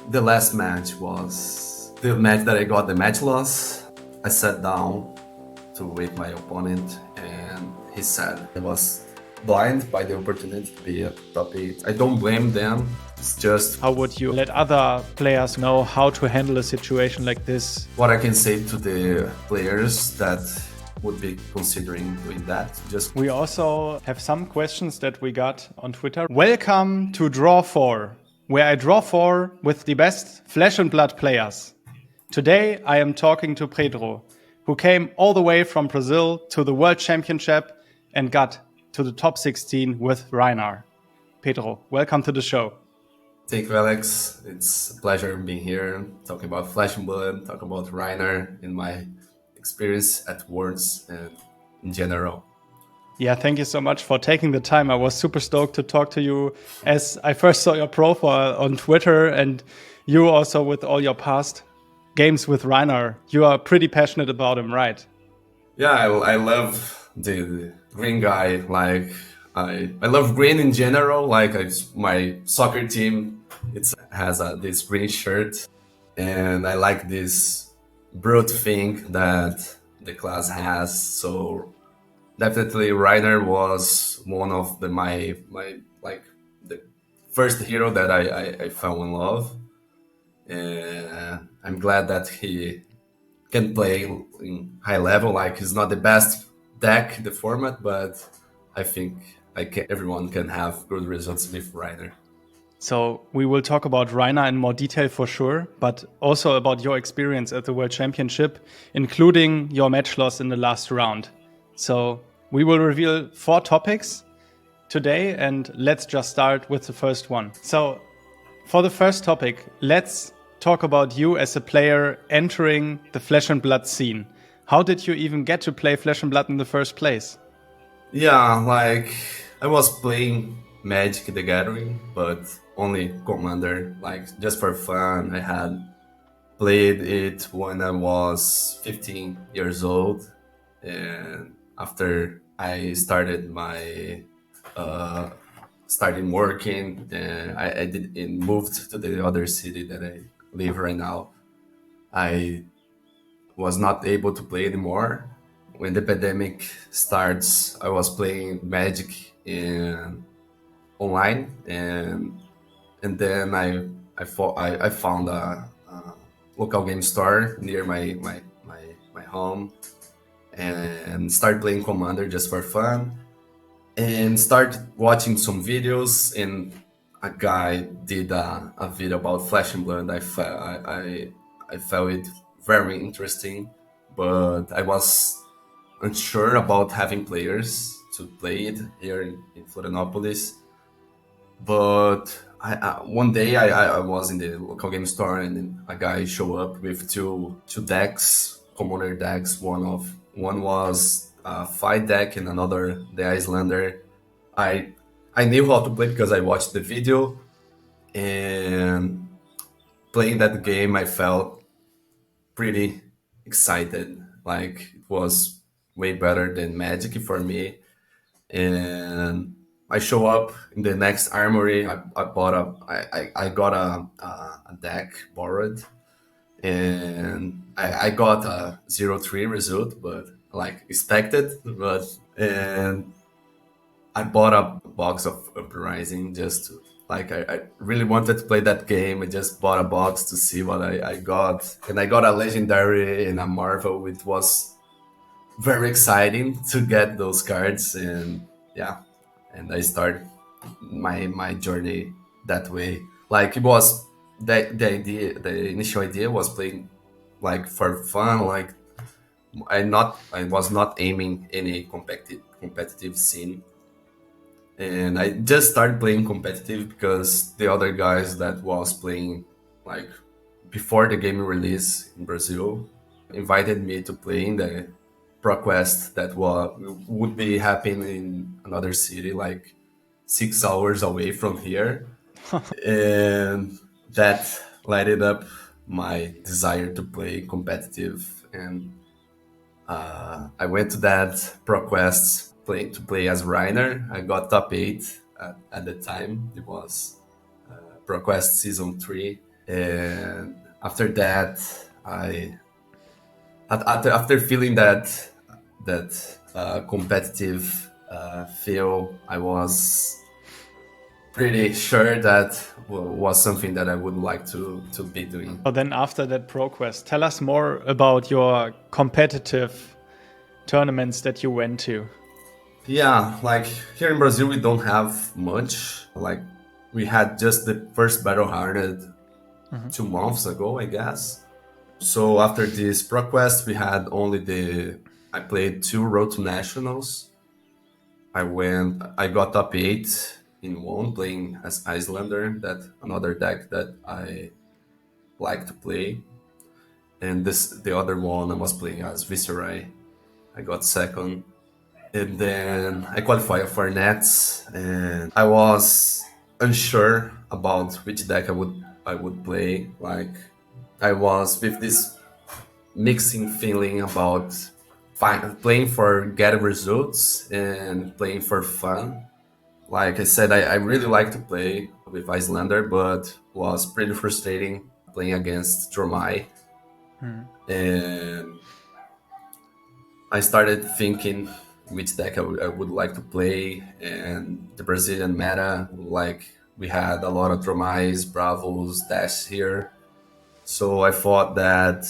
The last match was the match that I got the match loss. I sat down to wait my opponent, and he said I was blind by the opportunity to be at top 8. I don't blame them. It's just How would you let other players know how to handle a situation like this? what I can say to the players that would be considering doing that. Just We also have some questions that we got on Twitter. Welcome to Draw 4, where I draw 4 with the best Flesh and Blood players. Today I am talking to Pedro, who came all the way from Brazil to the World Championship and got to the top 16 with Rhinar. Pedro, welcome to the show. Thank you, Alex. It's a pleasure being here, talking about Flesh and Blood, talking about Rhinar and my experience at Worlds and in general. Yeah, thank you so much for taking the time. I was super stoked to talk to you as I first saw your profile on Twitter and you also with all your past games with Rhinar. You are pretty passionate about him, right? Yeah, I love the green guy. Like I love green in general. Like my soccer team, it has this green shirt, and I like this brute thing that the class has. So definitely, Reiner was one of my like the first hero that I fell in love, and I'm glad that he can play in high level. Like he's not the best deck in the format, but I think everyone can have good results with Reiner. So we will talk about Rhinar in more detail for sure, but also about your experience at the World Championship, including your match loss in the last round. So we will reveal 4 topics today, and let's just start with the first one. So for the first topic, let's talk about you as a player entering the Flesh and Blood scene. How did you even get to play Flesh and Blood in the first place? Yeah, like I was playing Magic the Gathering, but only Commander, like just for fun. I had played it when I was 15 years old, and after I started my starting working, I did and moved to the other city that I live right now. I was not able to play anymore. When the pandemic starts, I was playing Magic in online, and then I found a local game store near my home, and started playing Commander just for fun, and started watching some videos. And a guy did a video about Flesh and Blood. I found it very interesting, but I was unsure about having players to play it here in Florianopolis. But one day I was in the local game store, and then a guy showed up with two decks, commoner decks. One was a fight deck, and another the Icelander. I knew how to play because I watched the video, and playing that game I felt pretty excited. Like it was way better than Magic for me. And I show up in the next armory. I got a deck borrowed, and I got a 0-3 result, but like expected. But and I bought a box of Uprising just to like I really wanted to play that game. I just bought a box to see what I got, and I got a legendary and a Marvel. It was very exciting to get those cards, and yeah, and I started my journey that way. Like it was the initial idea was playing like for fun. Like I was not aiming any competitive scene, and I just started playing competitive because the other guys that was playing like before the game release in Brazil invited me to play in the ProQuest that would be happening in another city, like 6 hours away from here, and that lighted up my desire to play competitive. And I went to that ProQuest to play as Reiner. I got top 8 at the time. It was ProQuest Season 3. And after that, I after feeling that competitive feel, I was pretty sure that was something that I would like to be doing. So then after that ProQuest, tell us more about your competitive tournaments that you went to. Yeah, like here in Brazil, we don't have much. Like we had just the first Battle Hardened 2 months ago, I guess. So after this ProQuest, we had only I played 2 Road to Nationals. I got top 8 in one playing as Icelander, that another deck that I like to play. And the other one I was playing as Viserai. I got second. And then I qualified for Nets, and I was unsure about which deck I would play. Like I was with this mixing feeling about playing for get results and playing for fun. Like I said, I really like to play with Icelander, but was pretty frustrating playing against Dromai. And I started thinking which deck I would like to play, and the Brazilian meta, like we had a lot of Dromais, Bravos, Dash here. So I thought that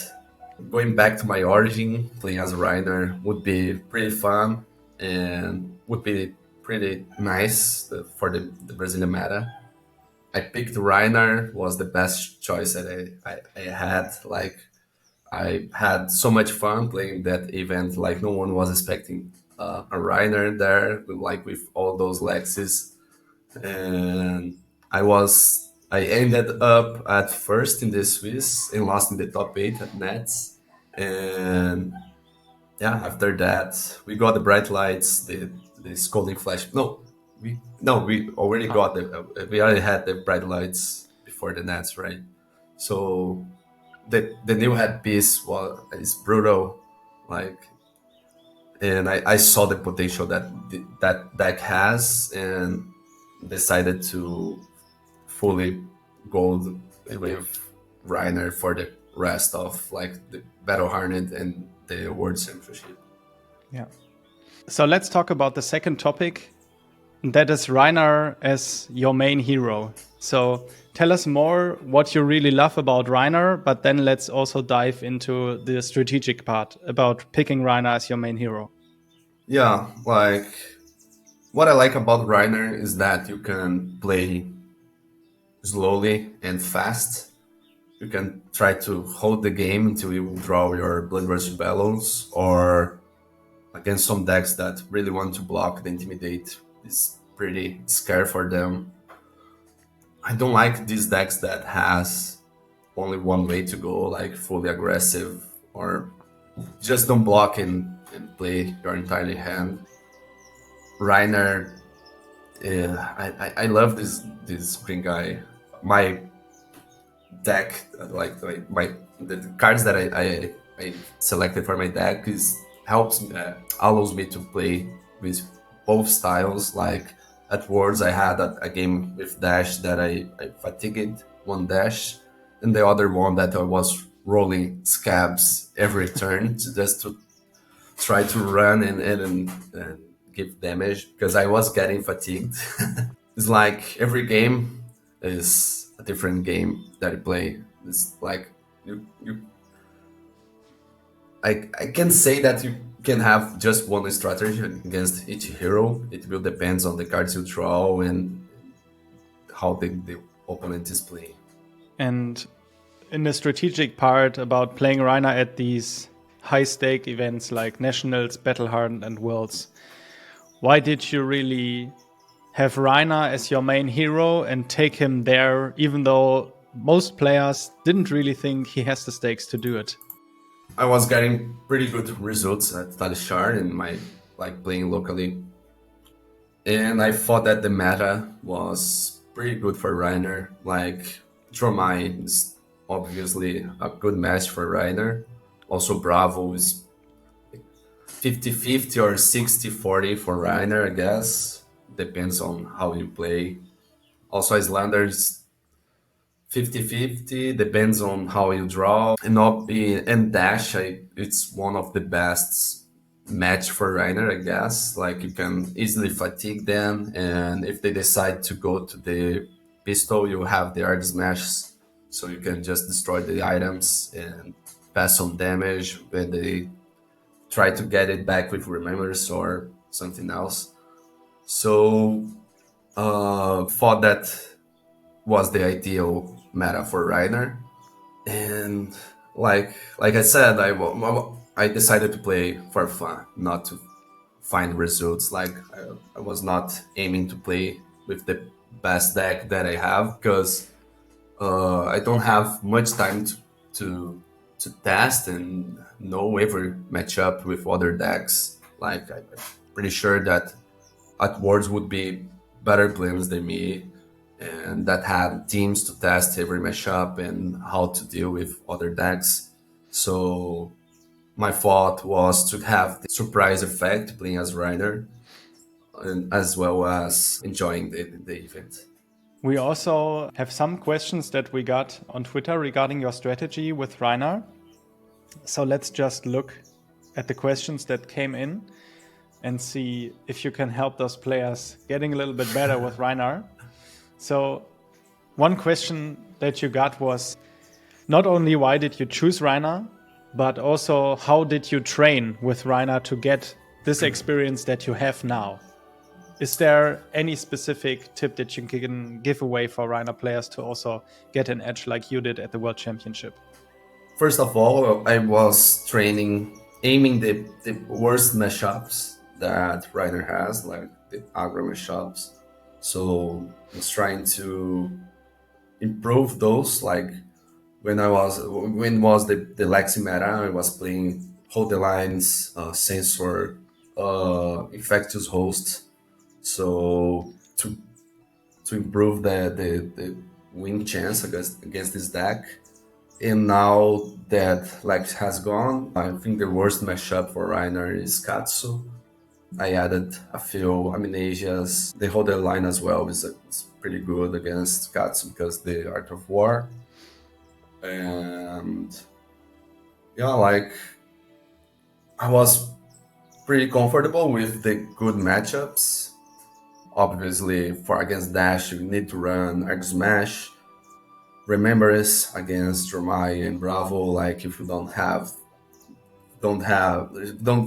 going back to my origin, playing as a Rhinar would be pretty fun and would be pretty nice for the Brazilian meta. I picked Rhinar, was the best choice that I had. Like I had so much fun playing that event. Like no one was expecting a Rhinar there, like with all those Lexes, and I ended up at first in the Swiss and lost in the top 8 at Nets. And yeah, after that we got the bright lights, the scolding flash. We already got we already had the bright lights before the Nets, right? So the new headpiece is brutal, like, and I saw the potential that deck has, and decided to fully go with Reiner for the rest of like the Battle Harned and the World Championship. Yeah. So let's talk about the second topic. That is Rhinar as your main hero. So tell us more what you really love about Rhinar, but then let's also dive into the strategic part about picking Rhinar as your main hero. Yeah, like what I like about Reiner is that you can play slowly and fast. You can try to hold the game until you draw your Bloodrush Bellows, or against some decks that really want to block the Intimidate is pretty scary for them. I don't like these decks that has only one way to go, like fully aggressive, or just don't block and play your entire hand. Reiner, I love this green guy. My deck, like my the cards that I selected for my deck is helps allows me to play with both styles. Like at Worlds, I had a game with Dash that I fatigued one Dash, and the other one that I was rolling scabs every turn just to try to run and give damage because I was getting fatigued. It's like every game is a different game that you play. It's like you I can say that you can have just one strategy against each hero. It will depends on the cards you draw and how the opponent is playing. And in the strategic part about playing Rhinar at these high stake events like Nationals, Battle Hardened, and Worlds, why did you really have Rhinar as your main hero and take him there, even though most players didn't really think he has the stakes to do it? I was getting pretty good results at Talishar in my like playing locally, and I thought that the meta was pretty good for Reiner. Like Dromai is obviously a good match for Reiner. Also Bravo is 50-50 or 60-40 for Reiner, I guess. Depends on how you play. Also Icelander is 50-50, depends on how you draw. And dash, it's one of the best match for Reiner, I guess. Like you can easily fatigue them, and if they decide to go to the pistol, you have the arc smash, so you can just destroy the items and pass on damage when they try to get it back with remembers or something else. So thought that was the ideal meta for Reiner. And like I said, I decided to play for fun, not to find results. Like I was not aiming to play with the best deck that I have because I don't have much time to test and know every matchup with other decks. Like I'm pretty sure that at Worlds would be better players than me, and that had teams to test every matchup and how to deal with other decks. So my thought was to have the surprise effect playing as Ryder, and as well as enjoying the event. We also have some questions that we got on Twitter regarding your strategy with Rhinar. So let's just look at the questions that came in and see if you can help those players getting a little bit better with Rhinar. So one question that you got was not only why did you choose Rhinar, but also how did you train with Rhinar to get this experience that you have now? Is there any specific tip that you can give away for Rhinar players to also get an edge like you did at the World Championship? First of all, I was training, aiming the worst mashups that Ryder has, like the aggro mashups. So I was trying to improve those. Like when was the Lexi meta, I was playing Hold the Lines, Sensor, Infectious Host. So to improve the win chance against this deck. And now that Lex has gone, I think the worst mashup for Reiner is Katsu. I added a few Amnesias. The Holder line as well is pretty good against Katsu because the Art of War. And yeah, like I was pretty comfortable with the good matchups. Obviously, for against Dash, you need to run Arc Smash. Remembrance against Dromai and Bravo. Like if you don't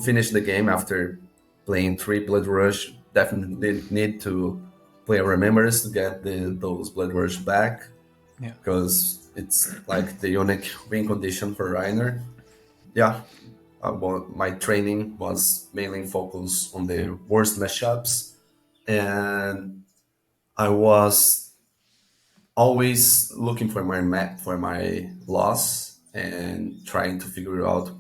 finish the game after playing 3 Blood Rush, definitely need to play a Remembrance to get those Blood Rush back. Yeah. Because it's like the unique win condition for Reiner. Yeah, my training was mainly focused on the worst matchups, and I was always looking for my loss and trying to figure out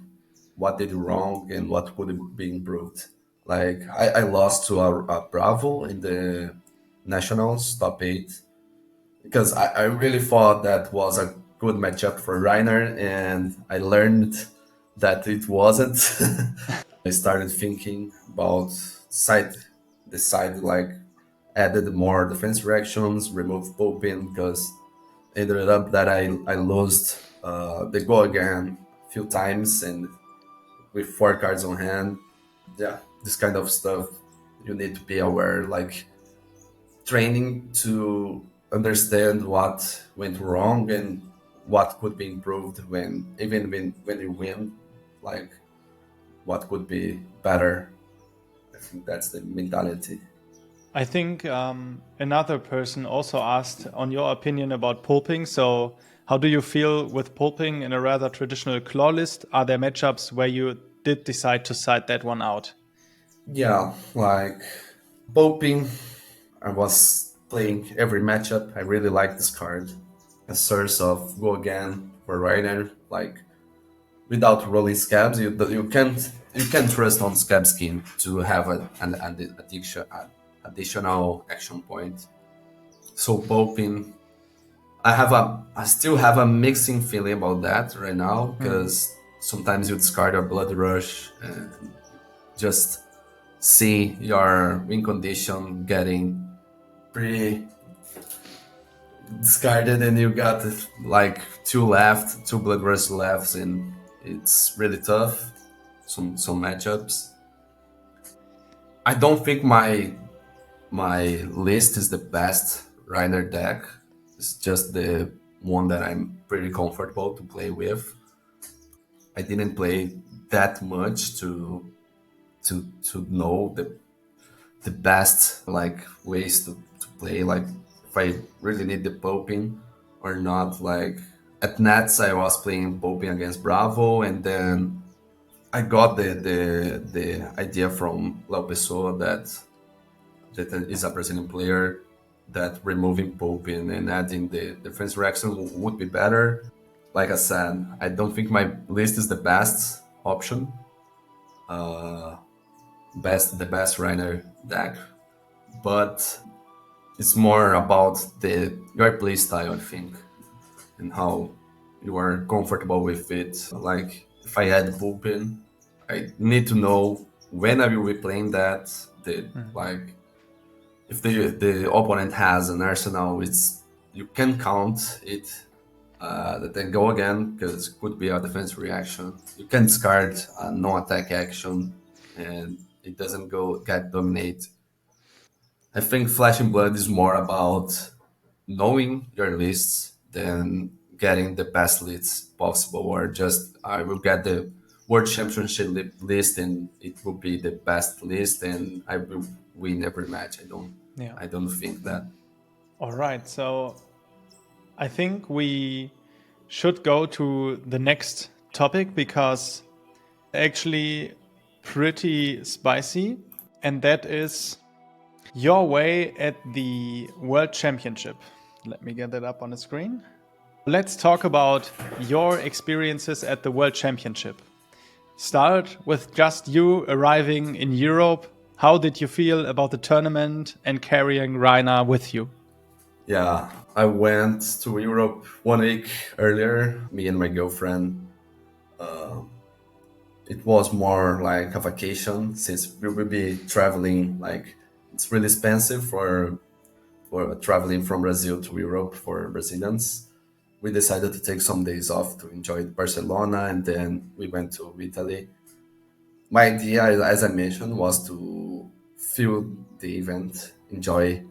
what did wrong and what could be improved. Like I lost to a Bravo in the Nationals top 8 because I really thought that was a good matchup for Reiner, and I learned that it wasn't. I started thinking about the side like added more defense reactions, removed Popin because ended up that I lost the go again a few times and with 4 cards on hand. Yeah, this kind of stuff you need to be aware. Like training to understand what went wrong and what could be improved when you win. Like what could be better. I think that's the mentality. I think another person also asked on your opinion about pulping. So, how do you feel with pulping in a rather traditional claw list? Are there matchups where you did decide to side that one out? Yeah, like Poping, I was playing every matchup. I really like this card. A source of go again for Rainer. Like without rolling scabs, you can't trust on scab skin to have an additional action point. So Poping, I still have a mixing feeling about that right now because sometimes you discard a blood rush and just see your win condition discarded, and you got like two left, two Bloodrust lefts, and it's really tough. Some matchups. I don't think my list is the best Reiner deck. It's just the one that I'm pretty comfortable to play with. I didn't play that much to know the best like ways to play. Like if I really need the poping or not. Like at Nets, I was playing poping against Bravo, and then I got the idea from Lau Pessoa that is a Brazilian player that removing poping and adding the defense reaction would be better. Like I said, I don't think my list is the best option, the best Reiner deck, but it's more about the your play style, I think, and how you are comfortable with it. Like if I had Vulpin, I need to know when I will be playing that. Like if the opponent has an arsenal, it's you can count it. That then go again because it could be a defense reaction. You can discard a no-attack action, and it doesn't go get dominate. I think Flesh and Blood is more about knowing your lists than getting the best lists possible, or just I will get the World Championship list and it will be the best list and I will win every match. Yeah. I don't think that. All right. So I think we should go to the next topic because actually pretty spicy, and that is your way at the World Championship. Let me get that up on the screen. Let's talk about your experiences at the World Championship. Start with just you arriving in Europe. How did you feel about the tournament and carrying Rhinar with you? Yeah, I went to Europe 1 week earlier, me and my girlfriend. It was more like a vacation since we will be traveling. Like it's really expensive for traveling from Brazil to Europe for Brazilians. We decided to take some days off to enjoy Barcelona, and then we went to Italy. My idea, as I mentioned, was to feel the event, enjoy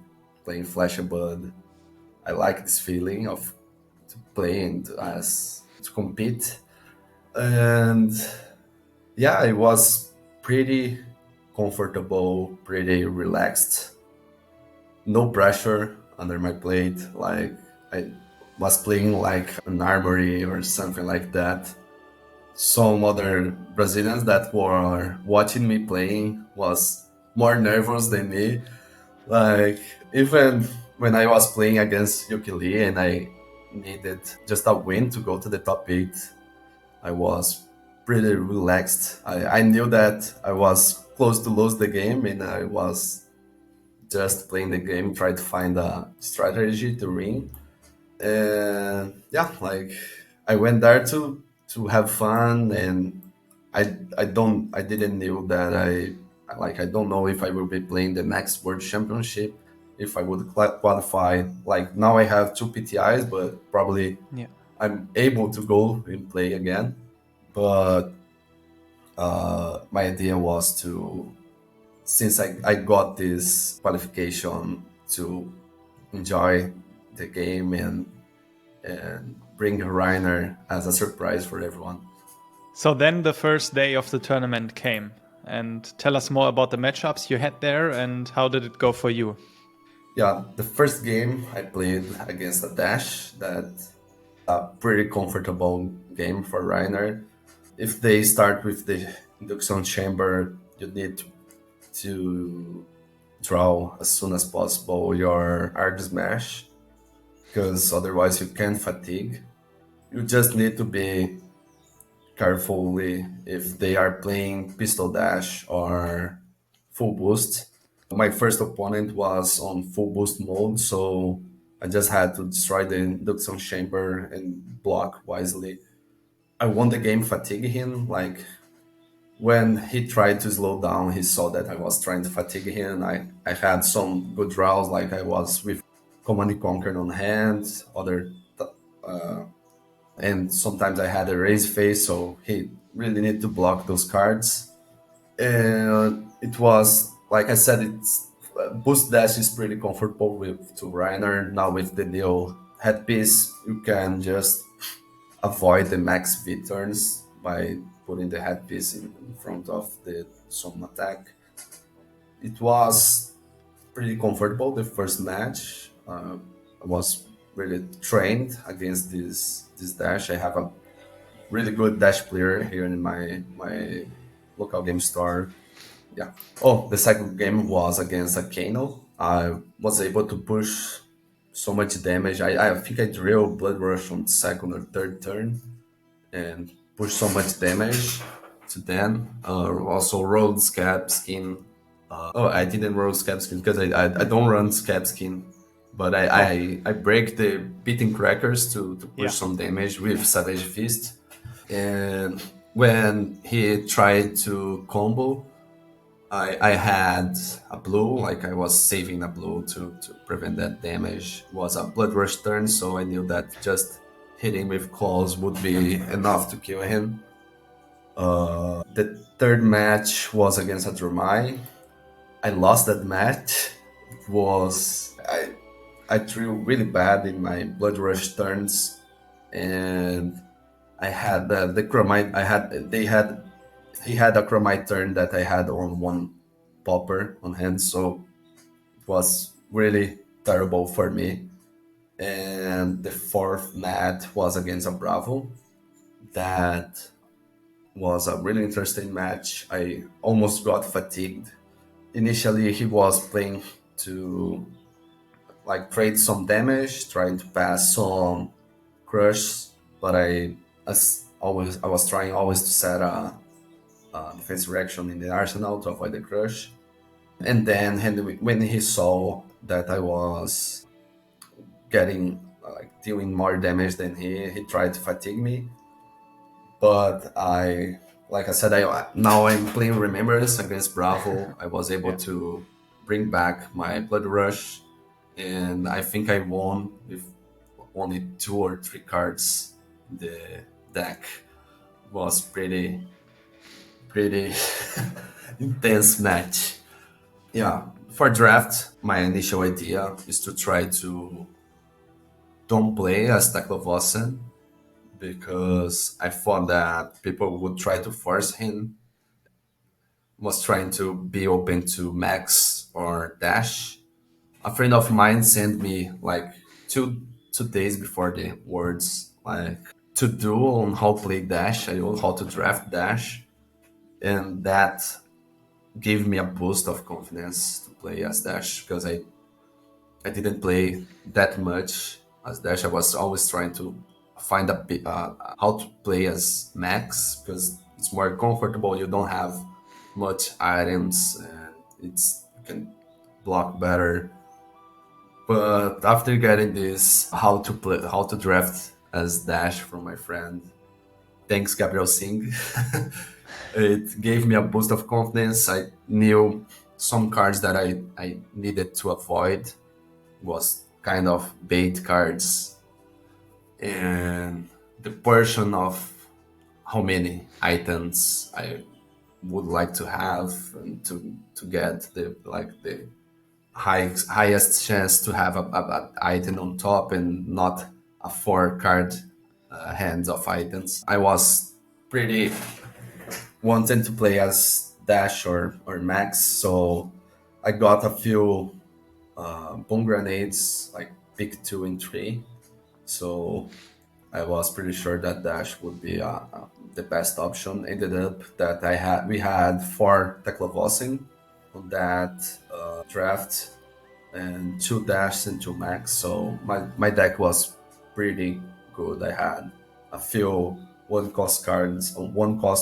playing Flesh and Blood. I like this feeling of playing as to compete, and yeah, it was pretty comfortable, pretty relaxed, no pressure under my plate. Like I was playing like an armory or something like that. Some other Brazilians that were watching me playing was more nervous than me. Like even when I was playing against Yuki Lee and I needed just a win to go to the top 8, I was pretty relaxed. I knew that I was close to lose the game and I was just playing the game, try to find a strategy to win. And yeah, like I went there to have fun, and I didn't know that I don't know if I will be playing the next World Championship, if I would qualify. Like now I have two PTIs, but probably Yeah. I'm able to go and play again. But my idea was to, since I got this qualification, to enjoy the game and bring Reiner as a surprise for everyone. So then the first day of the tournament came. And tell us more about the matchups you had there and how did it go for you? Yeah, the first game I played against a Dash, that's a pretty comfortable game for Reiner. If they start with the induction chamber, you need to draw as soon as possible your Arg Smash, because otherwise you can fatigue. You just need to be carefully if they are playing Pistol Dash or Full Boost. My first opponent was on Full Boost mode, so I just had to destroy the induction chamber and block wisely. I won the game fatigue him. Like when he tried to slow down, he saw that I was trying to fatigue him. I had some good draws, like I was with Command and Conquer on hand, and sometimes I had a raise face, so he really need to block those cards. And it was, like I said, it's boost dash is pretty comfortable with to Rhinar. Now with the new headpiece, you can just avoid the max V turns by putting the headpiece in front of the some attack. It was pretty comfortable the first match. I was really trained against this dash. I have a really good dash player here in my local game store. Yeah. Oh, the second game was against a Kano. I was able to push so much damage. I think I drill Blood Rush on second or third turn and push so much damage to them. Also rolled Scab Skin. Oh, I didn't roll Scab Skin because I don't run Scab Skin. But I break the beating crackers to push some damage with Savage Fist. And when he tried to combo, I had a blue, like I was saving a blue to prevent that damage. It was a Blood Rush turn, so I knew that just hitting with claws would be enough to kill him. The third match was against a Dromai. I lost that match. It was I drew really bad in my Blood Rush turns, and I had the Chromite. He had a Chromite turn that I had on one popper on hand, so it was really terrible for me. And the fourth match was against a Bravo. That was a really interesting match. I almost got fatigued. Initially, he was playing to like trade some damage, trying to pass some crush, but I was trying always to set a defense reaction in the arsenal to avoid the crush. And then when he saw that I was getting like dealing more damage than he tried to fatigue me. But like I said, now I'm playing Remembrance against Bravo. I was able to bring back my Blood Rush, and I think I won with only 2 or 3 cards. The deck was pretty intense match. Yeah, for draft, my initial idea is to try to don't play as Teklovossen because I thought that people would try to force him. Was trying to be open to Max or Dash. A friend of mine sent me like two days before the words like to do on how to play Dash. I know how to draft Dash, and that gave me a boost of confidence to play as Dash because I didn't play that much as Dash. I was always trying to find a bit how to play as Max because it's more comfortable. You don't have much items, and you can block better. But after getting this how to draft as Dash from my friend, thanks Gabriel Singh, it gave me a boost of confidence. I knew some cards that I needed to avoid was kind of bait cards, and the portion of how many items I would like to have and to get the highest chance to have a item on top and not a 4 card hands of items. I was pretty wanting to play as Dash or Max, so I got a few bomb grenades, like pick 2 and 3. So I was pretty sure that Dash would be the best option. Ended up that we had 4 Teklovossing on that draft, and 2 Dash and 2 Max. So my deck was pretty good. I had a few one cost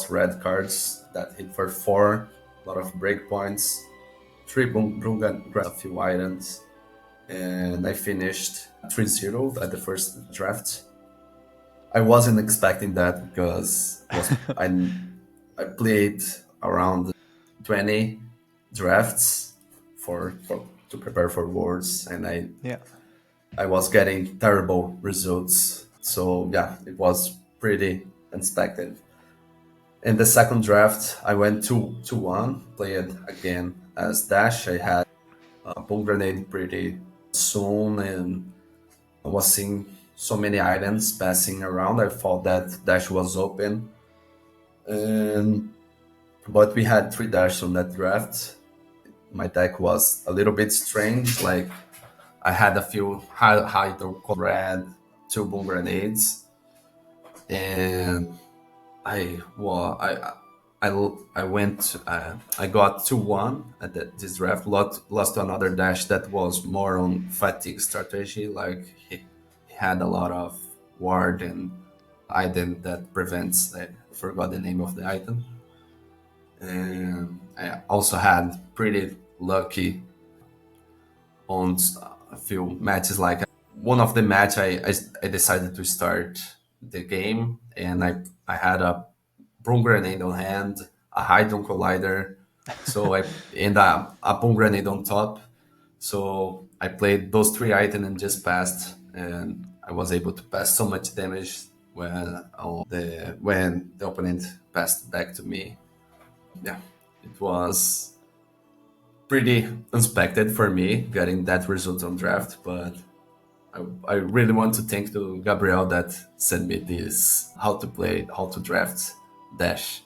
red cards that hit for 4, a lot of breakpoints, 3 Brungan, a few items, and I finished 3-0 at the first draft. I wasn't expecting that because I played around 20 drafts for to prepare for Worlds, and I was getting terrible results. So yeah, it was pretty unexpected. In the second draft, I went 2-1, played again as Dash. I had a bomb grenade pretty soon, and I was seeing so many items passing around. I thought that Dash was open. And but we had 3 Dash on that draft. My deck was a little bit strange. Like I had a few hydro red, 2 bomb grenades, and I well I went I got 2-1 at this draft. Lost to another Dash that was more on fatigue strategy. Like he had a lot of ward and item that prevents. I forgot the name of the item. And I also had pretty lucky on a few matches. Like one of the match, I decided to start the game, and I had a boom grenade on hand, a hydron collider, so I and a boom grenade on top. So I played those 3 items and just passed, and I was able to pass so much damage when the opponent passed back to me. Yeah, it was pretty unexpected for me getting that result on draft, but I really want to thank to Gabriel that sent me this how to draft Dash.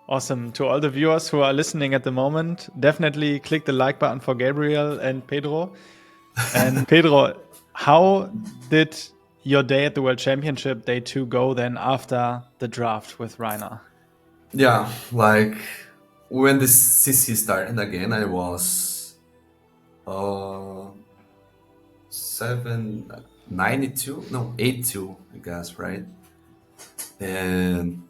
Awesome. To all the viewers who are listening at the moment, definitely click the like button for Gabriel and Pedro. And Pedro, how did your day at the World Championship, day 2, go then after the draft with Rhinar? Yeah, like when the CC started again, I was uh 792, no 82, I guess, right? And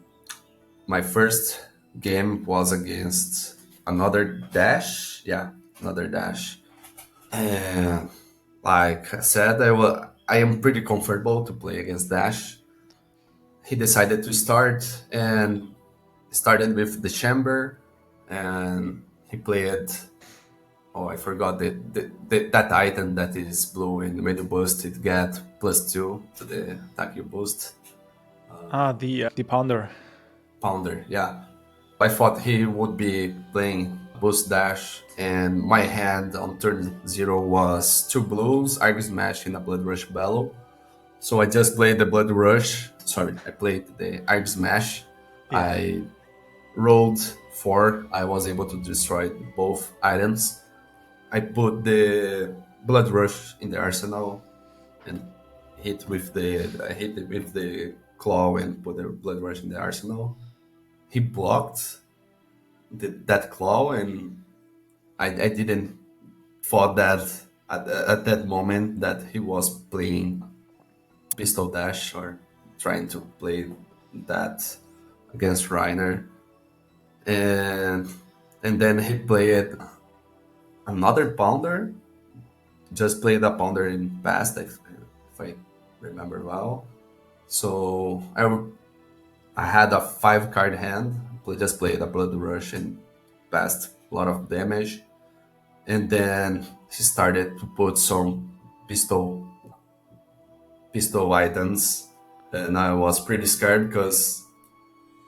my first game was against another Dash. Yeah, another Dash. And like I said, I am pretty comfortable to play against Dash. He decided to start and started with the Chamber, and he played. Oh, I forgot that item that is blue, and when you boost, it get +2 to the attack you boost. The pounder. Pounder, yeah. I thought he would be playing Boost Dash, and my hand on turn 0 was 2 blues, Argus Smash, and a Blood Rush Bellow. So I just played the Blood Rush. Sorry, I played the Argus Smash. Yeah. I rolled 4. I was able to destroy both items. I put the Blood Rush in the arsenal and I hit it with the claw and put the Blood Rush in the arsenal. He blocked that claw, and I didn't thought that at that moment that he was playing pistol dash or trying to play that against Rhinar, and then he played another pounder. Just played a pounder in past, if I remember well. So I had a 5 card hand. Just played a Blood Rush and passed a lot of damage. And then he started to put some pistol items, and I was pretty scared because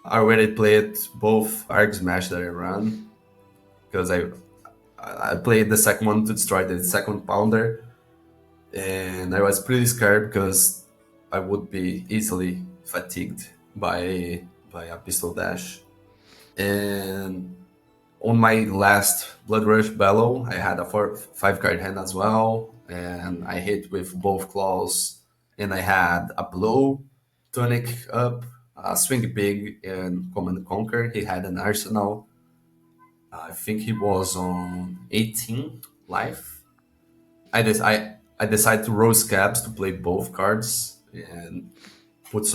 I already played both Arc Smash that I ran, because I played the second one to destroy the second pounder, and I was pretty scared because I would be easily fatigued by a pistol dash. And on my last Blood Rush Bellow, I had a 5 card hand as well, and I hit with both claws, and I had a Blow, Tonic up, a Swing Big, and Command Conquer. He had an Arsenal. I think he was on 18 life. I decided to roll Scabs to play both cards and put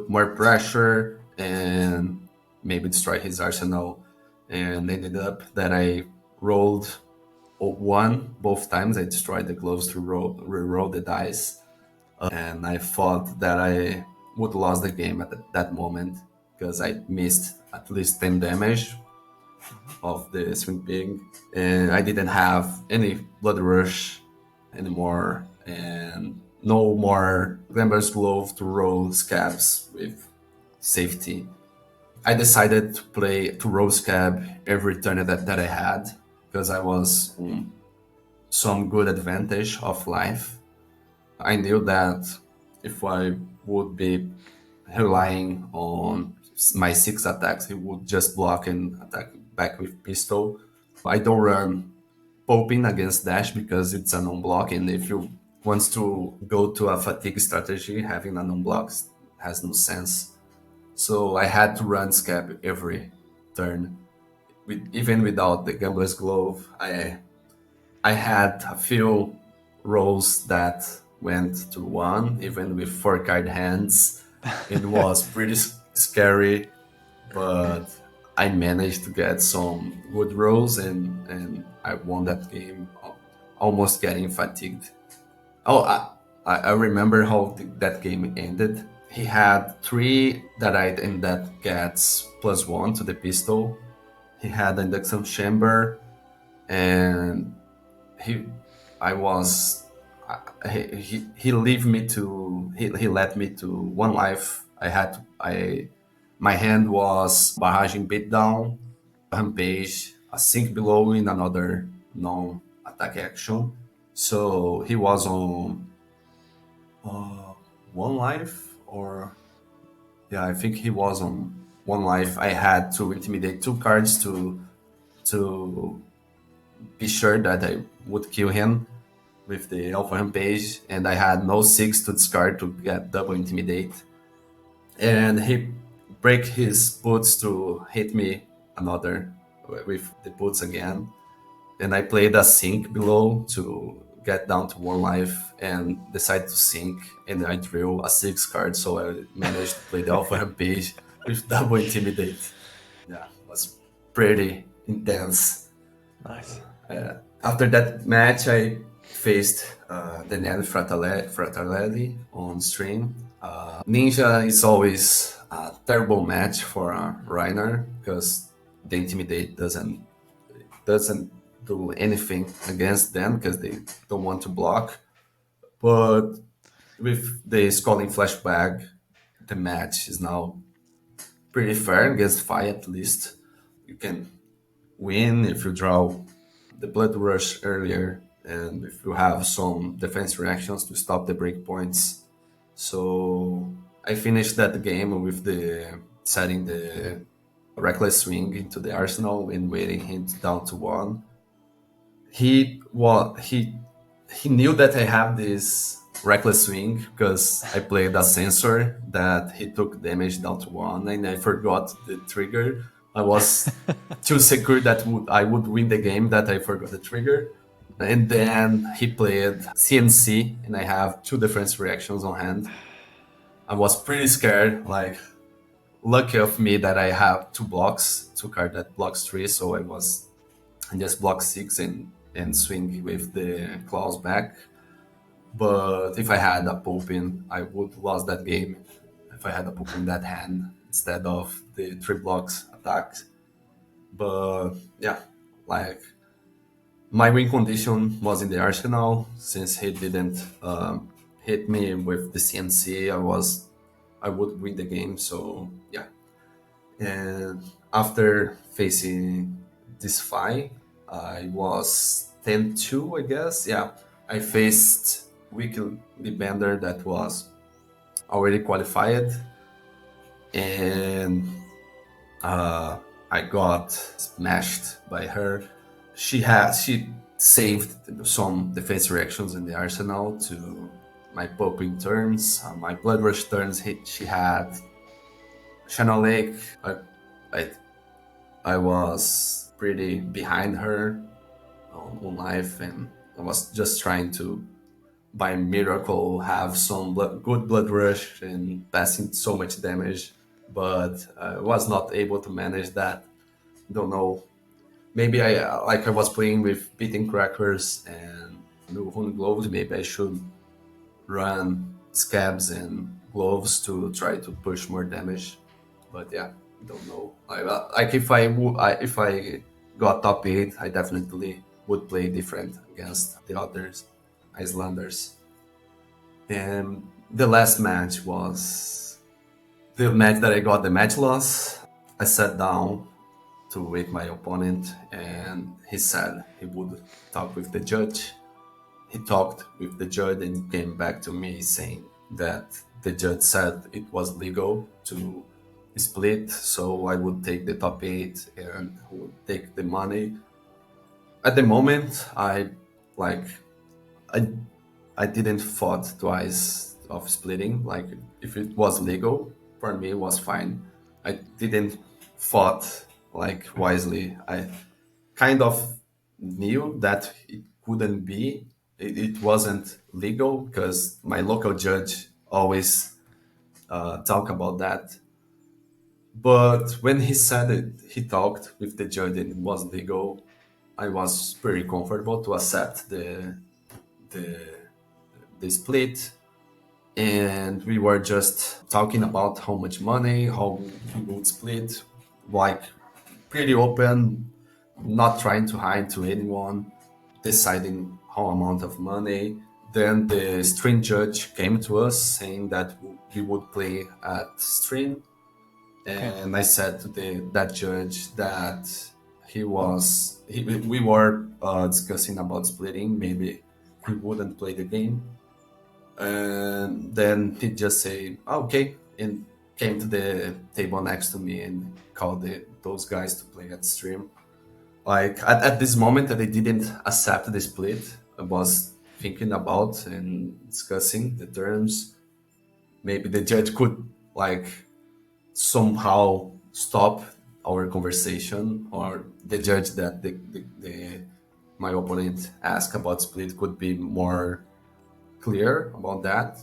more pressure and maybe destroy his arsenal. And ended up that I rolled 1 both times. I destroyed the gloves to re-roll the dice, and I thought that I would lose the game at that moment because I missed at least 10 damage of the swing pig, and I didn't have any Blood Rush anymore, and no more Glamber's Glove to roll scabs with safety. I decided to roll scab every turn that I had because I was some good advantage of life. I knew that if I would be relying on my 6 attacks, he would just block and attack back with pistol. I don't run poping against dash because it's a non-block, and if you want to go to a fatigue strategy, having a non-block has no sense. So I had to run scab every turn. Even without the Gambler's Glove, I had a few rolls that went to 1, even with 4-card hands. It was pretty scary, but I managed to get some good rolls, and I won that game, almost getting fatigued. Oh, I remember how that game ended. He had 3 that I and that gets +1 to the pistol. He had an induction chamber, and he I was he leave me to he led me to 1 life. I my hand was barraging beatdown, rampage, a sink below in another non attack action. So he was on 1 life, or yeah, I think he was on 1 life. I had to intimidate 2 cards to be sure that I would kill him with the Alpha Rampage, and I had no 6 to discard to get double intimidate. And he break his boots to hit me another with the boots again. And I played a sink below to get down to 1 life and decided to sink, and I drew a 6 card, so I managed to play the Alpha Rampage with double intimidate. Yeah, it was pretty intense. Nice. After that match, I faced Daniele Fratarelli on stream. Ninja is always a terrible match for Rhinar because the Intimidate doesn't do anything against them because they don't want to block. But with the Scalding Flashback, the match is now pretty fair against Fi at least. You can win if you draw the Blood Rush earlier and if you have some defense reactions to stop the breakpoints. So I finished that game with the setting the Reckless Swing into the arsenal and waiting him down to 1. He knew that I have this Reckless Swing because I played a sensor that he took damage down to 1, and I forgot the trigger. I was too secure that I would win the game that I forgot the trigger. And then he played CNC, and I have 2 defense reactions on hand. I was pretty scared, like, lucky of me that I have 2 blocks, 2 card that blocks 3, so I just block 6 and swing with the claws back. But if I had a Popin, I would lost that game if I had a Popin in that hand instead of the 3 blocks attacks. But yeah, like, my win condition was in the arsenal. Since he didn't hit me with the CNC, I would win the game. So yeah. And after facing this fight, I was 10-2, I guess. Yeah, I faced Weekly Bender that was already qualified, and I got smashed by her. She saved some defense reactions in the arsenal to my popping turns. My blood rush turns, she had Channel Lake. I was pretty behind her on life, and I was just trying to, by miracle, have some good blood rush and passing so much damage, but I was not able to manage that. Don't know. Maybe I was playing with beating crackers and new rune gloves. Maybe I should run scabs and gloves to try to push more damage. But yeah, don't know. Like if I got top 8, I definitely would play different against the others Icelanders. And the last match was the match that I got the match loss. I sat down to with my opponent, and he said he would talk with the judge. He talked with the judge and came back to me saying that the judge said it was legal to split, so I would take the top eight and would take the money. At the moment, like I I didn't thought twice of splitting. Like if it was legal, for me it was fine. I didn't thought like wisely. I kind of knew that it couldn't be. It wasn't legal because my local judge always talk about that. But when he said it, he talked with the judge and it was legal. I was pretty comfortable to accept the the split, and we were just talking about how much money, how we would split, like pretty open, not trying to hide to anyone, deciding how amount of money. Then the stream judge came to us saying that we would play at stream, Okay. and I said to that judge that we were discussing about splitting. Maybe he wouldn't play the game, and then he just say, "Oh, okay," and came to the table next to me and called those guys to play at stream. Like at this moment that I didn't accept the split, I was thinking about and discussing the terms. Maybe the judge could like somehow stop our conversation, or the judge that my opponent asked about split could be more clear about that.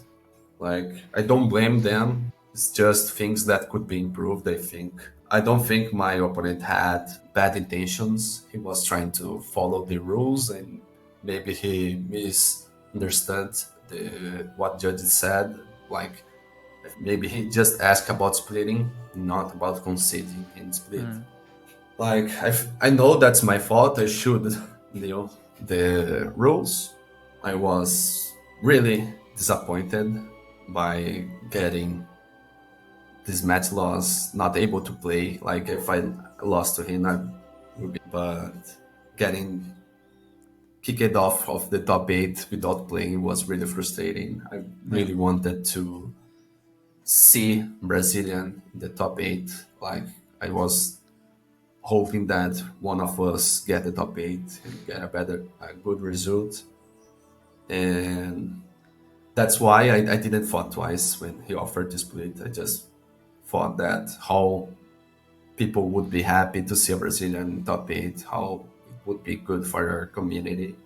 Like, I don't blame them. It's just things that could be improved, I think. I don't think my opponent had bad intentions. He was trying to follow the rules, and maybe he misunderstood what judges said. Like, maybe he just asked about splitting, not about conceding in split. Like, I know that's my fault. I should know the rules. I was really disappointed by getting this match loss, not able to play. Like, if I lost to him, I would be. But getting kicked off of the top eight without playing was really frustrating. I Yeah. really wanted to see Brazilian in the top eight. Like, I was hoping that one of us get the top eight and get a good result. And that's why I didn't thought twice when he offered to split. I just thought that how people would be happy to see a Brazilian top eight, how it would be good for our community.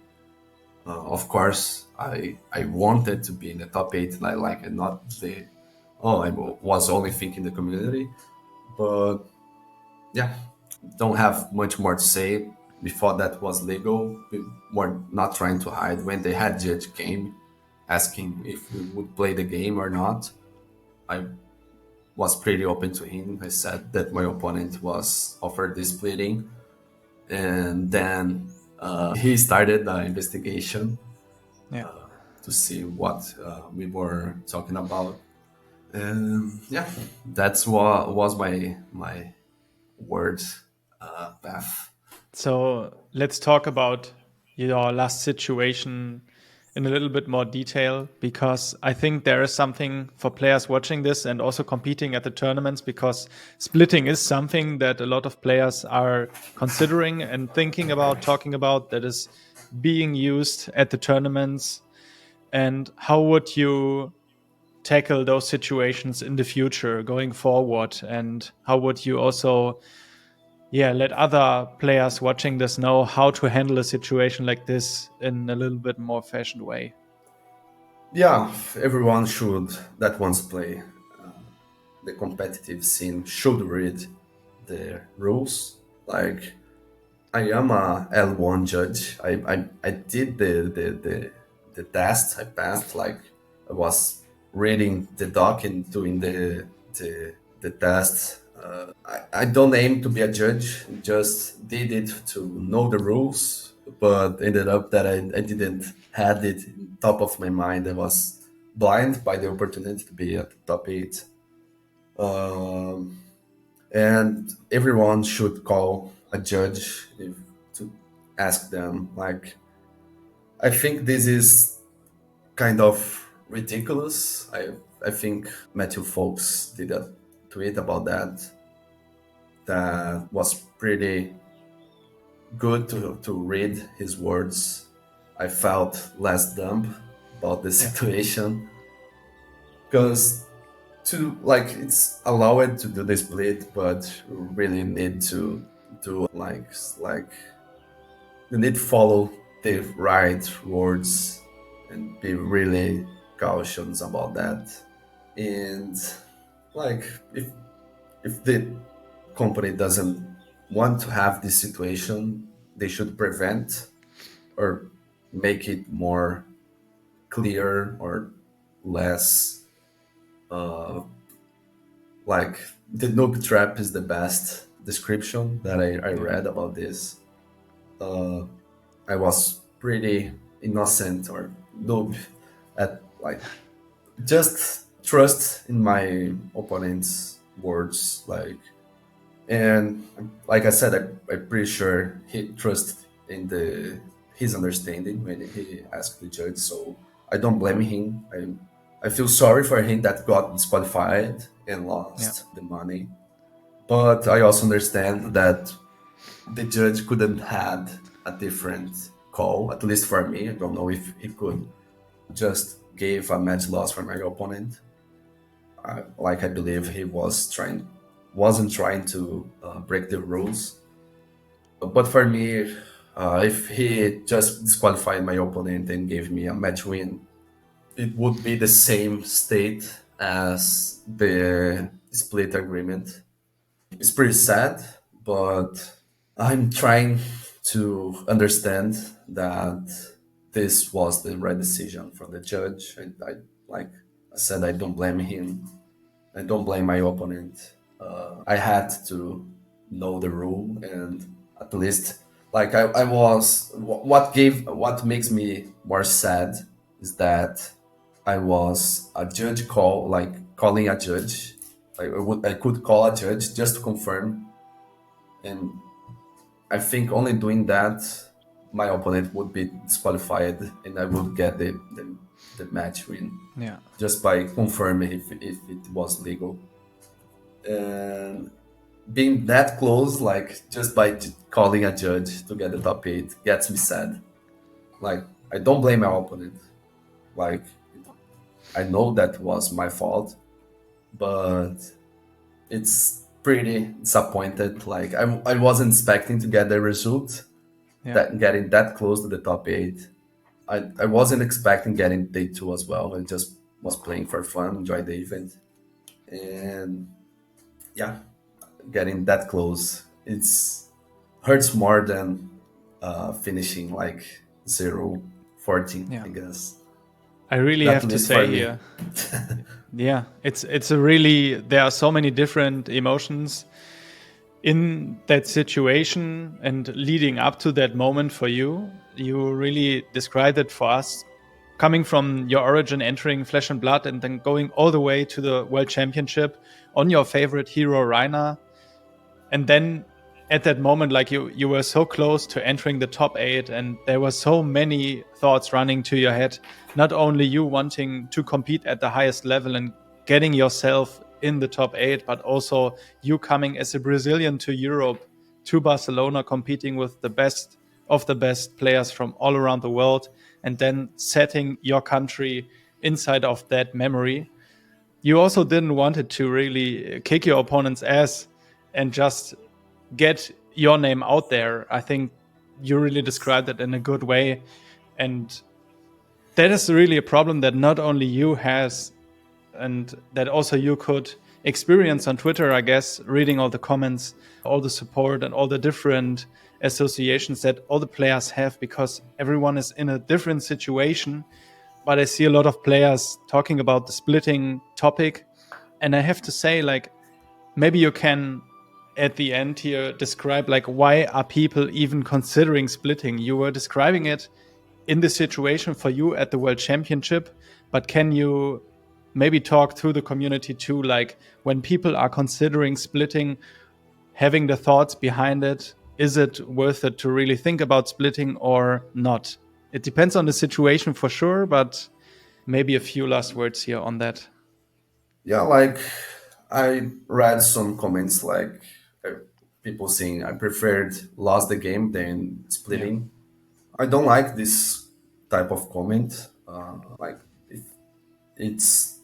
Of course, I wanted to be in the top eight, like not the I was only thinking the community, but yeah, don't have much more to say. Before that was legal, we were not trying to hide. When the head judge came asking if we would play the game or not, I was pretty open to him. I said that my opponent was offered this splitting, and then he started the investigation Yeah. to see what we were talking about. Yeah, that's what was my words path. So let's talk about your last situation in a little bit more detail, because I think there is something for players watching this and also competing at the tournaments, because splitting is something that a lot of players are considering and thinking about, talking about, that is being used at the tournaments. And how would you tackle those situations in the future going forward? And how would you also let other players watching this know how to handle a situation like this in a little bit more fashioned way? Yeah, everyone should that wants to play the competitive scene should read the rules. Like, I am a L1 judge. I did the test. I passed. Like, I was reading the doc and doing the test. I don't aim to be a judge. Just did it to know the rules, but ended up that I didn't had it in top of my mind. I was blind by the opportunity to be at the top 8. And everyone should call a judge to ask them. Like, I think this is kind of ridiculous. I think Matthew Folks did a tweet about that was pretty good to read his words. I felt less dumb about the situation because to like it's allowed to do the split, but really need to do like you need to follow the right words and be really cautious about that. And like if the company doesn't want to have this situation, they should prevent or make it more clear or less like the noob trap is the best description that I read about this. I was pretty innocent or noob at like just trust in my opponent's words, like, and like I said, I'm pretty sure he trusted in his understanding when he asked the judge. So I don't blame him. I feel sorry for him that got disqualified and lost the money. But I also understand that the judge couldn't had a different call, at least for me. I don't know if he could just gave a match loss for my opponent. Like I believe he wasn't trying to break the rules. But for me, if he just disqualified my opponent and gave me a match win, it would be the same state as the split agreement. It's pretty sad, but I'm trying to understand that this was the right decision from the judge. And like I said, I don't blame him. I don't blame my opponent. I had to know the rule, and at least like I was what makes me more sad is that I was a judge calling a judge. I could call a judge just to confirm, and I think only doing that, my opponent would be disqualified, and I would get the match win. Yeah. Just by confirming if it was legal. And being that close, like just by calling a judge to get the top 8, gets me sad. Like, I don't blame my opponent. Like, I know that was my fault, but it's pretty disappointed. Like, I wasn't expecting to get the result, that getting that close to the top 8. I wasn't expecting getting day 2 as well. I just was playing for fun, enjoy the event. And yeah, getting that close, it's hurts more than finishing like 0-14, I guess. I really At have to least say for me. here, yeah, it's a really, there are so many different emotions in that situation and leading up to that moment for you. You really described it for us, coming from your origin, entering Flesh and Blood, and then going all the way to the World Championship on your favorite hero, Rhinar. And then at that moment, like you were so close to entering the top 8, and there were so many thoughts running to your head. Not only you wanting to compete at the highest level and getting yourself in the top 8, but also you coming as a Brazilian to Europe, to Barcelona, competing with the best of the best players from all around the world, and then setting your country inside of that memory. You also didn't want it to really kick your opponent's ass and just get your name out there. I think you really described it in a good way. And that is really a problem that not only you has, and that also you could experience on Twitter, I guess, reading all the comments, all the support, and all the different associations that all the players have, because everyone is in a different situation. But I see a lot of players talking about the splitting topic. And I have to say, like, maybe you can at the end here describe, like, why are people even considering splitting? You were describing it in the situation for you at the World Championship, but can you maybe talk to the community too, like when people are considering splitting, having the thoughts behind it, is it worth it to really think about splitting or not? It depends on the situation for sure, but maybe a few last words here on that. Yeah, like I read some comments like people saying I preferred lost the game than Yeah. splitting. I don't like this type of comment. Like if it's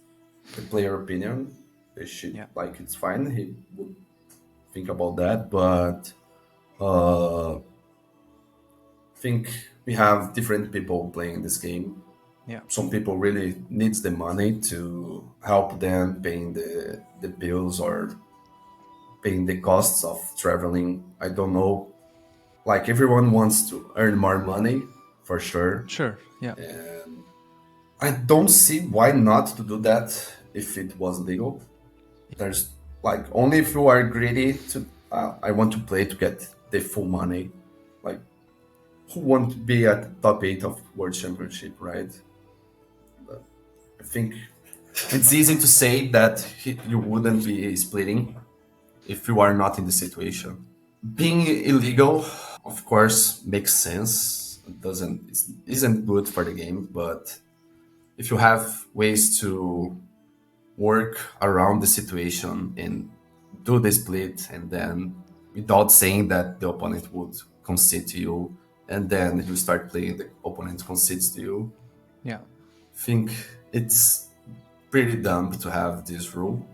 the player opinion, they should Yeah. like it's fine. He would think about that, but uh, think we have different people playing this game. Yeah. Some people really needs the money to help them paying the bills or paying the costs of traveling. I don't know. Like everyone wants to earn more money for sure. Sure. Yeah. And I don't see why not to do that if it was legal. There's like only if you are greedy to I want to play to get the full money. Like who want to be at the top eight of World Championship, right? I think it's easy to say that you wouldn't be splitting if you are not in the situation. Being illegal, of course, makes sense. It doesn't isn't good for the game, but if you have ways to work around the situation and do the split, and then without saying that the opponent would concede to you, and then you start playing, the opponent concedes to you. Yeah. I think it's pretty dumb to have this rule.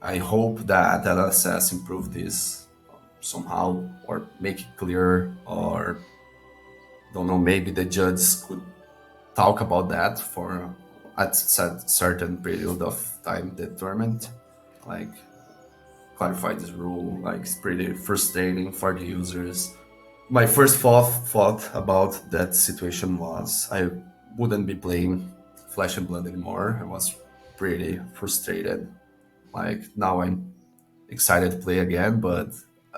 I hope that LSS improve this somehow or make it clear, or don't know, maybe the judges could talk about that for at certain period of time the tournament, like clarify this rule. Like it's pretty frustrating for the users. My first thought about that situation was I wouldn't be playing Flesh and Blood anymore. I was pretty frustrated. Like now I'm excited to play again, but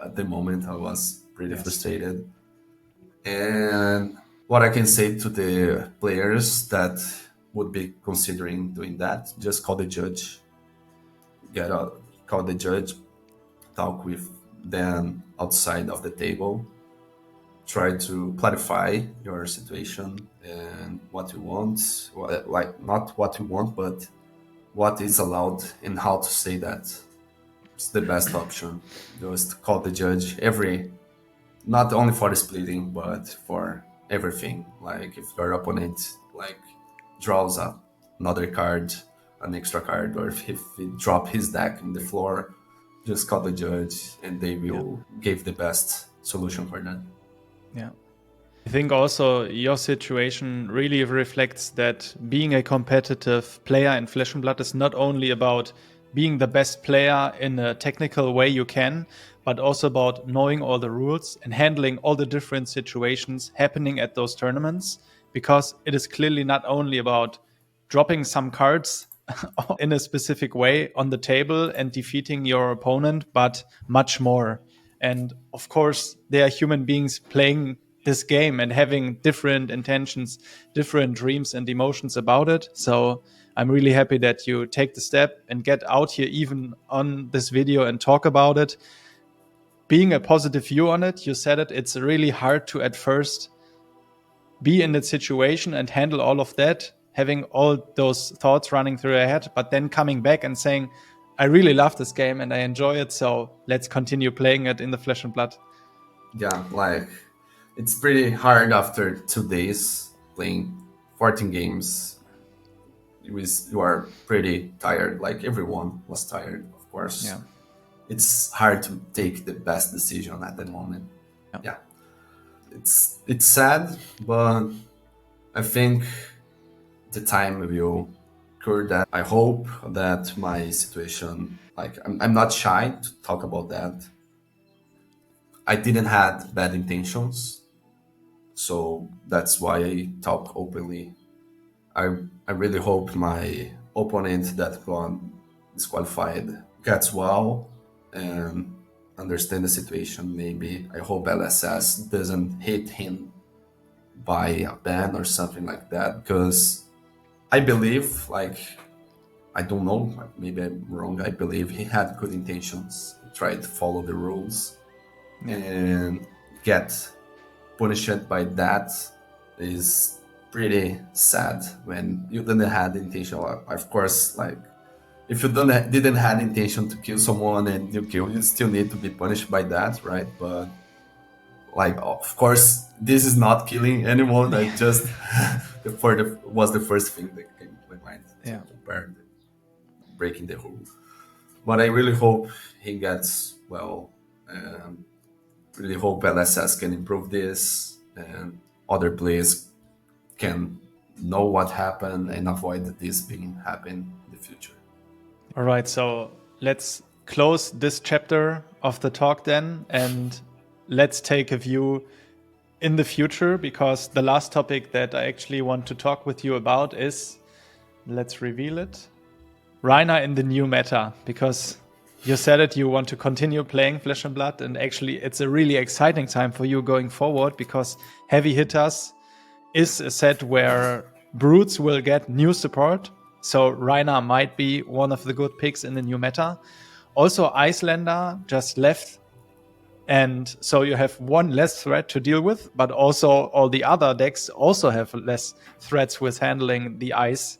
at the moment I was pretty Yes. frustrated. And what I can say to the players that would be considering doing that, just call the judge, get out, call the judge, talk with them outside of the table, try to clarify your situation and what you want, like not what you want, but what is allowed and how to say that. It's the best option. Just call the judge every, not only for the splitting, but for everything. Like if your opponent like draws another card, an extra card, or if he drop his deck in the floor, just call the judge and they Yeah. will give the best solution for that. Yeah. I think also your situation really reflects that being a competitive player in Flesh and Blood is not only about being the best player in a technical way you can, but also about knowing all the rules and handling all the different situations happening at those tournaments. Because it is clearly not only about dropping some cards in a specific way on the table and defeating your opponent, but much more. And of course, they are human beings playing this game and having different intentions, different dreams and emotions about it. So I'm really happy that you take the step and get out here even on this video and talk about it. Being a positive view on it, you said it, it's really hard to at first be in that situation and handle all of that, having all those thoughts running through your head, but then coming back and saying, I really love this game and I enjoy it, so let's continue playing it in the Flesh and Blood. Yeah, like it's pretty hard after 2 days playing 14 games. You are pretty tired. Like everyone was tired, of course. Yeah. It's hard to take the best decision at the moment. Yeah, it's sad, but I think the time will cure that. I hope that my situation, like I'm not shy to talk about that. I didn't had bad intentions, so that's why I talk openly. I really hope my opponent that got disqualified gets well and understand the situation. Maybe I hope LSS doesn't hit him by a ban or something like that, because I believe, like, I don't know, maybe I'm wrong. I believe he had good intentions, tried to follow the rules, Yeah. and get punished by that is pretty sad when you didn't have the intention. Of course, like if you didn't have the intention to kill someone and you kill, you still need to be punished by that, right? But like, of course, this is not killing anyone. I just was the first thing that came to my mind to Yeah. compare breaking the rule. But I really hope he gets well. Um, really hope LSS can improve this and other players can know what happened and avoid this being happen in the future. All right, so let's close this chapter of the talk then, and let's take a view in the future, because the last topic that I actually want to talk with you about is, let's reveal it, Rhinar in the new meta, because you said it, you want to continue playing Flesh and Blood, and actually it's a really exciting time for you going forward, because Heavy Hitters is a set where Brutes will get new support, so Rhinar might be one of the good picks in the new meta. Also, Icelander just left, and so you have one less threat to deal with, but also all the other decks also have less threats with handling the ice.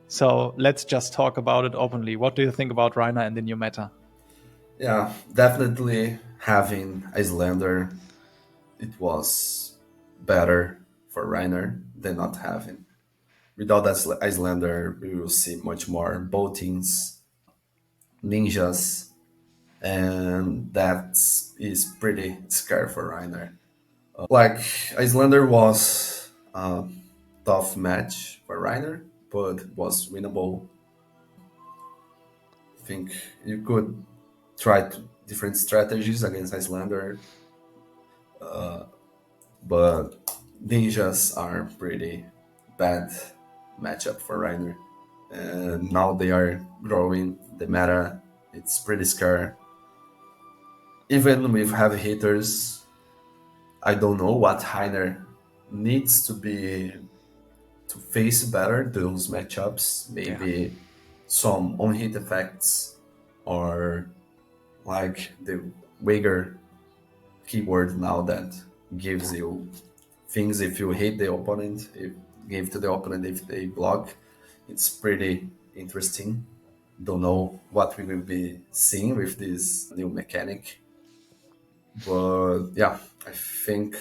So let's just talk about it openly. What do you think about Rhinar in the new meta? Yeah, definitely having Icelander, it was better for Reiner than not having. Without Icelander, we will see much more boatings, ninjas, and that is pretty scary for Reiner. Like Icelander was a tough match for Reiner, but was winnable. I think you could try different strategies against Icelander, but ninjas are pretty bad matchup for Reiner. And now they are growing the meta. It's pretty scary. Even with heavy hitters, I don't know what Heiner needs to be to face better those matchups. Yeah. Maybe some on hit effects or like the Wager keyword now that gives you things if you hit the opponent, if give to the opponent if they block. It's pretty interesting. Don't know what we will be seeing with this new mechanic, but yeah, I think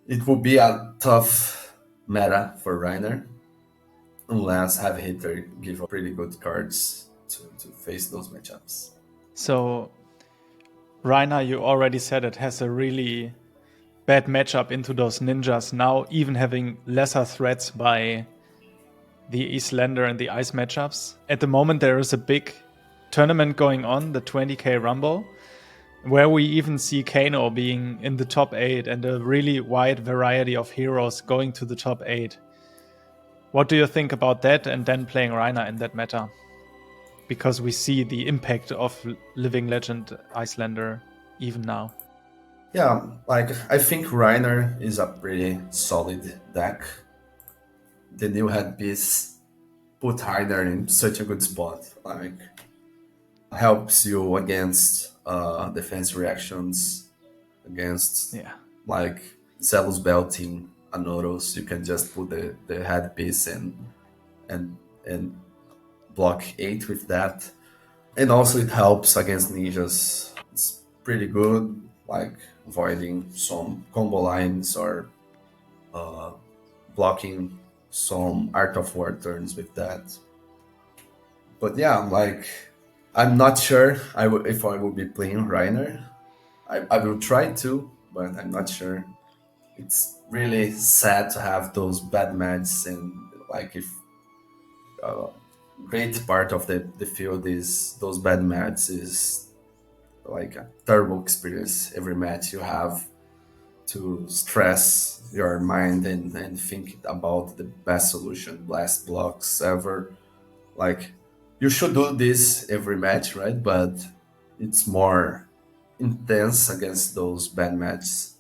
it will be a tough meta for Reiner unless Heavy Hitter give pretty good cards to face those matchups. So Rhinar, you already said it has a really bad matchup into those ninjas, now even having lesser threats by the Icelander and the Ice matchups. At the moment, there is a big tournament going on, the 20k Rumble, where we even see Kano being in the top 8 and a really wide variety of heroes going to the top 8. What do you think about that, and then playing Rhinar in that meta? Because we see the impact of Living Legend Icelander even now. Yeah, like I think Reiner is a pretty solid deck. The new headpiece put Reiner in such a good spot. Like helps you against defense reactions, against Yeah. like Zealous belting Anoros. You can just put the headpiece and and block 8 with that. And also it helps against ninjas. It's pretty good, like avoiding some combo lines or blocking some Art of War turns with that. But yeah, like I'm not sure if I will be playing Reiner. I will try to, but I'm not sure. It's really sad to have those bad matches and like if great part of the field is those bad matches is like a terrible experience every match you have to stress your mind and think about the best solution, blast blocks ever. Like you should do this every match, right? But it's more intense against those bad matches.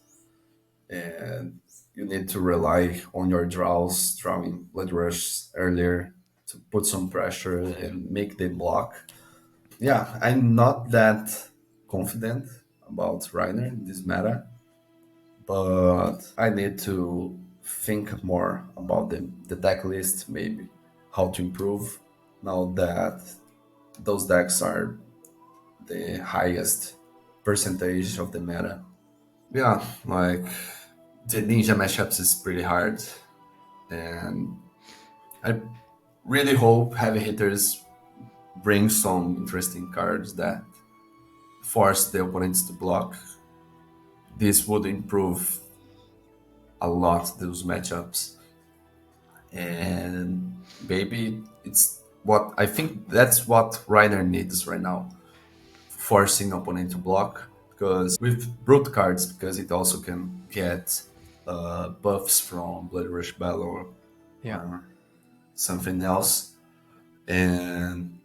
And you need to rely on your draws, drawing Blood Rush earlier to put some pressure and make them block. Yeah, I'm not that confident about Reiner in this meta, but I need to think more about the deck list, maybe how to improve now that those decks are the highest percentage of the meta. Yeah, like the ninja matchups is pretty hard, and I really hope heavy hitters bring some interesting cards that force the opponents to block. This would improve a lot those matchups, and maybe it's what I think that's what Reiner needs right now, forcing opponent to block. Because with brute cards, because it also can get buffs from Blood Rush Battle Yeah. or something else. And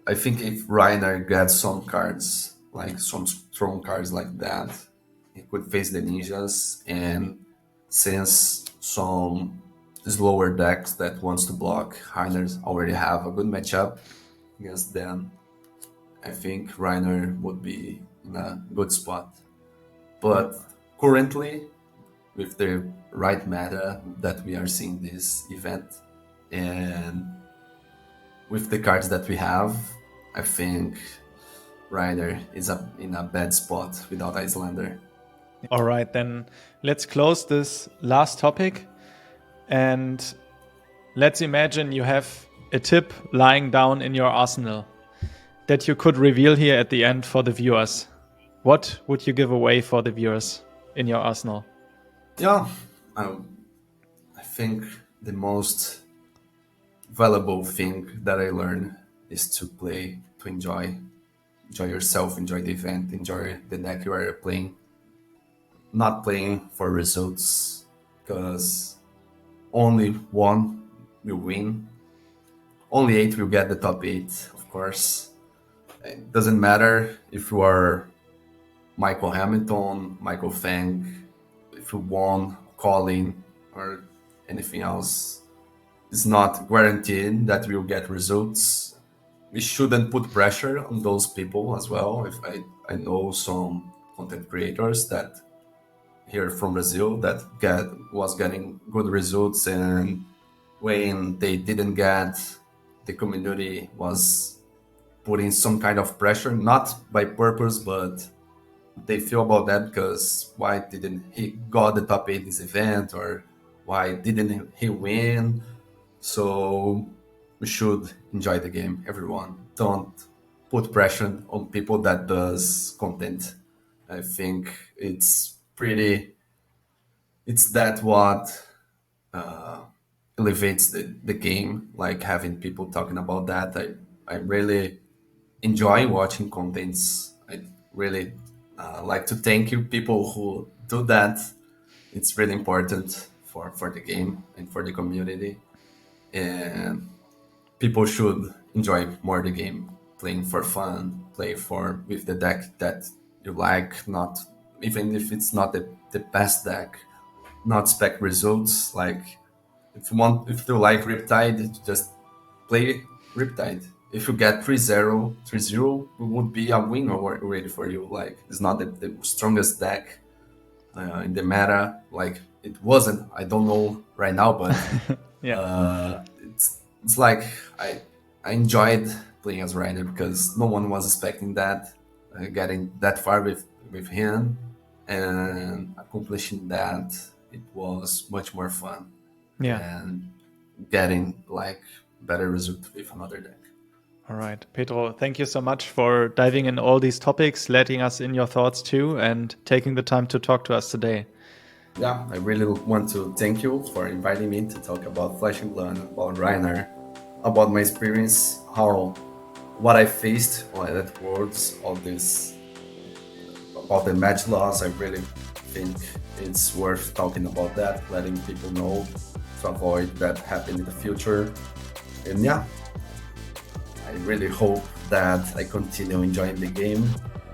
I think if Reiner gets some cards, like some strong cards like that, he could face the ninjas. And since some slower decks that wants to block, Reiners already have a good matchup against them. I think Reiner would be in a good spot. But currently, with the right meta that we are seeing this event, and with the cards that we have, I think Reiner is in a bad spot without Icelander. All right, then let's close this last topic. And let's imagine you have a tip lying down in your arsenal that you could reveal here at the end for the viewers. What would you give away for the viewers in your arsenal? Yeah, I think the most valuable thing that I learned is to play, to enjoy yourself, enjoy the event, enjoy the deck you are playing. Not playing for results, because only one will win. Only eight will get the top eight, of course. It doesn't matter if you are Michael Hamilton, Michael Fang, if you won Colin or anything else. It's not guaranteed that we'll get results. We shouldn't put pressure on those people as well. If I know some content creators that here from Brazil that was getting good results, and when they didn't get, the community was putting some kind of pressure, not by purpose, but they feel about that because why didn't he got the top eight this event, or why didn't he win? So we should enjoy the game, everyone. Don't put pressure on people that does content. I think it's that what elevates the game, like having people talking about that. I really enjoy watching contents. I really like to thank you people who do that. It's really important for the game and for the community, and people should enjoy more the game, playing for fun, play for with the deck that you like, not even if it's not the best deck, not expect results. Like if you like Riptide, just play Riptide. If you get 3-0, 3-0, it would be a win already for you. Like it's not the strongest deck in the meta. Like it wasn't. I don't know right now, but Yeah. it's like I enjoyed playing as Rainer because no one was expecting that, getting that far with him and accomplishing that. It was much more fun Yeah. than getting like better result with another deck. All right, Pedro, thank you so much for diving in all these topics, letting us in your thoughts too, and taking the time to talk to us today. Yeah, I really want to thank you for inviting me to talk about Flesh and Blood, about Reiner, about my experience, what I faced at Worlds, all this about the match loss. I really think it's worth talking about that, letting people know to avoid that happen in the future. And yeah, I really hope that I continue enjoying the game